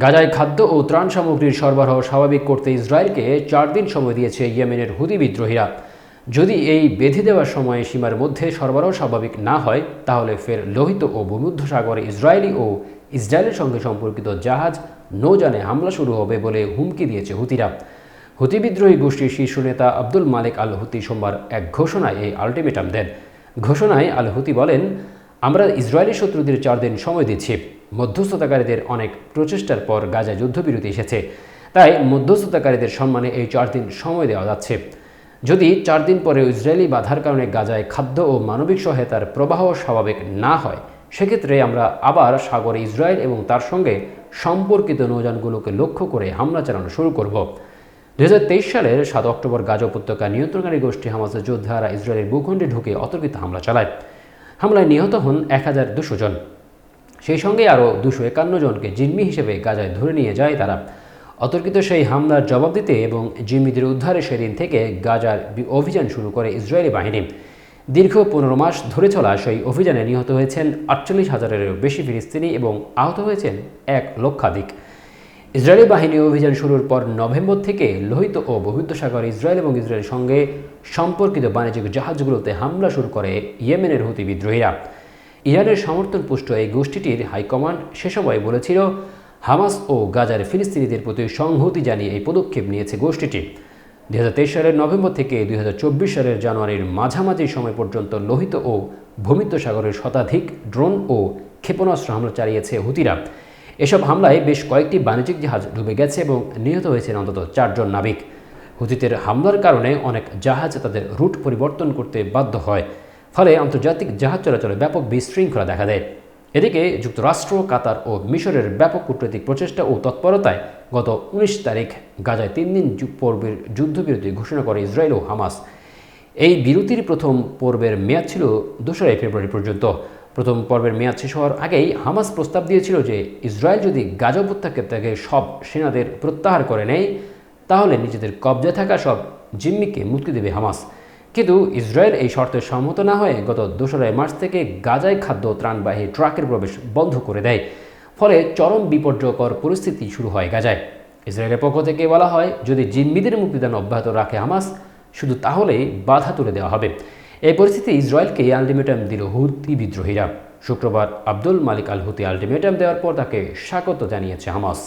গাজায় খাদ্য ও ত্রাণ সামগ্রীর সরবরাহ স্বাভাবিক করতে ইসরায়েলকে 4 দিন সময় দিয়েছে ইয়েমেনের হুতি বিদ্রোহীরা। যদি এই বেঁধে দেওয়ার সময়ে সীমার মধ্যে সরবরাহ স্বাভাবিক না হয়, তাহলে ফের লোহিত ও ভূমধ্যসাগরে ইসরায়েলের সঙ্গে সম্পর্কিত জাহাজ নৌযানে হামলা শুরু হবে বলে হুমকি দিয়েছে হুতিরা। হুতি বিদ্রোহী গোষ্ঠীর শীর্ষ নেতা আব্দুল মালিক আল হুতি সোমবার এক ঘোষণায় এই আলটিমেটাম দেন। ঘোষণায় আল হুতি বলেন, আমরা ইসরায়েলি শত্রুদের 4 দিন সময় দিচ্ছি। মধ্যস্থতাকারীদের অনেক প্রচেষ্টার পর গাজায় যুদ্ধবিরতি এসেছে, তাই মধ্যস্থতাকারীদের সম্মানে এই 4 দিন সময় দেওয়া যাচ্ছে। যদি 4 দিন পরেও ইসরায়েলি বাধার কারণে গাজায় খাদ্য ও মানবিক সহায়তার প্রবাহ স্বাভাবিক না হয়, সেক্ষেত্রে আমরা আবার সাগরে ইসরায়েল এবং তার সঙ্গে সম্পর্কিত নৌযানগুলোকে লক্ষ্য করে হামলা চালানো শুরু করব। 2023 সালের 7 অক্টোবর গাজা উপত্যকা নিয়ন্ত্রণকারী গোষ্ঠী হামাসের যোদ্ধারা ইসরায়েলের ভূখণ্ডে ঢুকে অতর্কিত হামলা চালায়। হামলায় নিহত হন 1200 জন। সেই সঙ্গে আরও 251 জনকে জিম্মি হিসেবে গাজায় ধরে নিয়ে যায় তারা। অতর্কিত সেই হামলার জবাব দিতে এবং জিম্মিদের উদ্ধারে সেদিন থেকে গাজার অভিযান শুরু করে ইসরায়েলি বাহিনী। দীর্ঘ 15 মাস ধরে চলা সেই অভিযানে নিহত হয়েছেন 48,000-এরও বেশি ফিলিস্তিনি এবং আহত হয়েছেন 1 লক্ষাধিক। ইসরায়েলি বাহিনী অভিযান শুরুর পর নভেম্বর থেকে লোহিত ও ভূমধ্যসাগরে ইসরায়েল এবং ইসরায়েলের সঙ্গে সম্পর্কিত বাণিজ্যিক জাহাজগুলোতে হামলা শুরু করে ইয়েমেনের হুতি বিদ্রোহীরা। ইরানের সমর্থনপুষ্ট এই গোষ্ঠীটির হাইকমান্ড সে সময় বলেছিল, হামাস ও গাজার ফিলিস্তিনিদের প্রতি সংহতি জানিয়ে এই পদক্ষেপ নিয়েছে গোষ্ঠীটি। 2023 সালের নভেম্বর থেকে 2024 সালের জানুয়ারির মাঝামাঝি সময় পর্যন্ত লোহিত ও ভূমধ্যসাগরের শতাধিক ড্রোন ও ক্ষেপণাস্ত্র হামলা চালিয়েছে হুতিরা। এসব হামলায় বেশ কয়েকটি বাণিজ্যিক জাহাজ ডুবে গেছে এবং নিহত হয়েছেন অন্তত 4 জন নাবিক। হুতিদের হামলার কারণে অনেক জাহাজ তাদের রুট পরিবর্তন করতে বাধ্য হয়, ফলে আন্তর্জাতিক জাহাজ চলাচলে ব্যাপক বিশৃঙ্খলা দেখা দেয়। এদিকে যুক্তরাষ্ট্র, কাতার ও মিশরের ব্যাপক কূটনৈতিক প্রচেষ্টা ও তৎপরতায় গত 19 তারিখ গাজায় 3 দিন পর্বের যুদ্ধবিরতি ঘোষণা করে ইসরায়েল ও হামাস। এই বিরতির প্রথম পর্বের মেয়াদ ছিল 2 ফেব্রুয়ারি পর্যন্ত। প্রথম পর্বের মেয়াদ শেষ হওয়ার আগেই হামাস প্রস্তাব দিয়েছিল যে ইসরায়েল যদি গাজা উপত্যকা থেকে সব সেনাদের প্রত্যাহার করে নেয়, তাহলে নিজেদের কবজায় থাকা সব জিম্মিকে মুক্তি দেবে হামাস। কিন্তু ইসরায়েল এই শর্তে সম্মত না হয়ে গত 2 মার্চ থেকে গাজায় খাদ্য ত্রাণবাহী ট্রাকের প্রবেশ বন্ধ করে দেয়। ফলে চরম বিপর্যয়কর পরিস্থিতি শুরু হয় গাজায়। ইসরায়েলের পক্ষ থেকে বলা হয়, যদি জিম্মিদের মুক্তিদান অব্যাহত রাখে হামাস, শুধু তাহলেই বাধা তুলে দেওয়া হবে। এই পরিস্থিতি ইসরায়েলকে আলটিমেটাম দিল হুতি বিদ্রোহীরা। শুক্রবার আব্দুল মালিক আল হুতি আলটিমেটাম দেওয়ার পর তাকে স্বাগত জানিয়েছে হামাস।